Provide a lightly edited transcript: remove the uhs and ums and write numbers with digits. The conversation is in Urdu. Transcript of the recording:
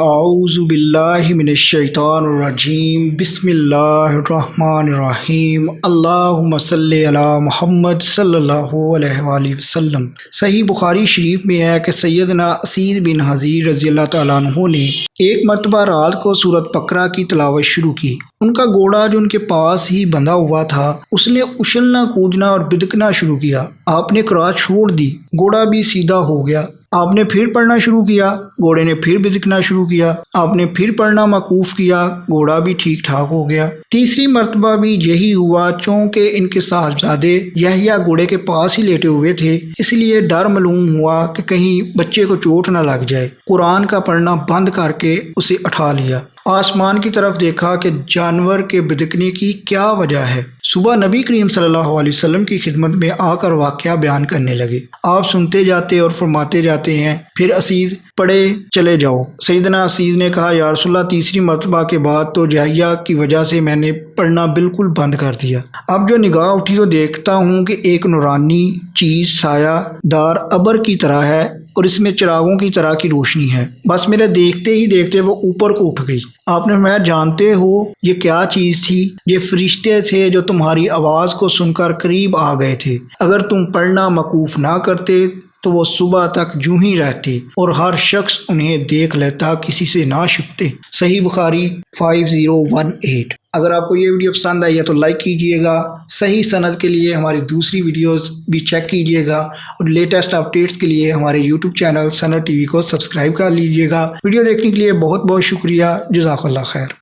اعوذ باللہ من الشیطان الرجیم بسم اللہ الرحمن الرحیم اللہم صلی علی محمد صلی اللہ علیہ وآلہ وسلم۔ صحیح بخاری شریف میں ہے کہ سیدنا اسید بن حضیر رضی اللہ تعالیٰ عنہ نے ایک مرتبہ رات کو سورۃ بقرہ کی تلاوت شروع کی۔ ان کا گھوڑا جو ان کے پاس ہی بندھا ہوا تھا اس نے اچھلنا کودنا اور بدکنا شروع کیا۔ آپ نے قرات چھوڑ دی، گھوڑا بھی سیدھا ہو گیا۔ آپ نے پھر پڑھنا شروع کیا، گھوڑے نے پھر بدکنا شروع کیا۔ آپ نے پھر پڑھنا موقوف کیا، گھوڑا بھی ٹھیک ٹھاک ہو گیا۔ تیسری مرتبہ بھی یہی ہوا، چونکہ ان کے صاحبزادے یحییٰ گھوڑے کے پاس ہی لیٹے ہوئے تھے، اس لیے ڈر معلوم ہوا کہ کہیں بچے کو چوٹ نہ لگ جائے۔ قرآن کا پڑھنا بند کر کے اسے اٹھا لیا، آسمان کی طرف دیکھا کہ جانور کے بدکنے کی کیا وجہ ہے۔ صبح نبی کریم صلی اللہ علیہ وسلم کی خدمت میں آ کر واقعہ بیان کرنے لگے۔ آپ سنتے جاتے اور فرماتے جاتے ہیں، پھر اسید پڑھے چلے جاؤ۔ سیدنا اسید نے کہا، یا رسول اللہ، تیسری مرتبہ کے بعد تو یحییٰ کی وجہ سے میں نے پڑھنا بالکل بند کر دیا۔ اب جو نگاہ اٹھی تو دیکھتا ہوں کہ ایک نورانی چیز سایہ دار ابر کی طرح ہے اور اس میں چراغوں کی طرح کی روشنی ہے۔ بس میرے دیکھتے ہی دیکھتے وہ اوپر کو اٹھ گئی۔ آپ نے فرمایا، جانتے ہو یہ کیا چیز تھی؟ یہ فرشتے تھے جو تمہاری آواز کو سن کر قریب آ گئے تھے۔ اگر تم پڑھنا موقوف نہ کرتے تو وہ صبح تک یوں ہی رہتے اور ہر شخص انہیں دیکھ لیتا، کسی سے نہ چھپتے۔ صحیح بخاری 5018۔ اگر آپ کو یہ ویڈیو پسند آئی ہے تو لائک کیجئے گا۔ صحیح سند کے لیے ہماری دوسری ویڈیوز بھی چیک کیجئے گا اور لیٹسٹ اپڈیٹس کے لیے ہمارے یوٹیوب چینل سند ٹی وی کو سبسکرائب کر لیجئے گا۔ ویڈیو دیکھنے کے لیے بہت بہت شکریہ۔ جزاک اللہ خیر۔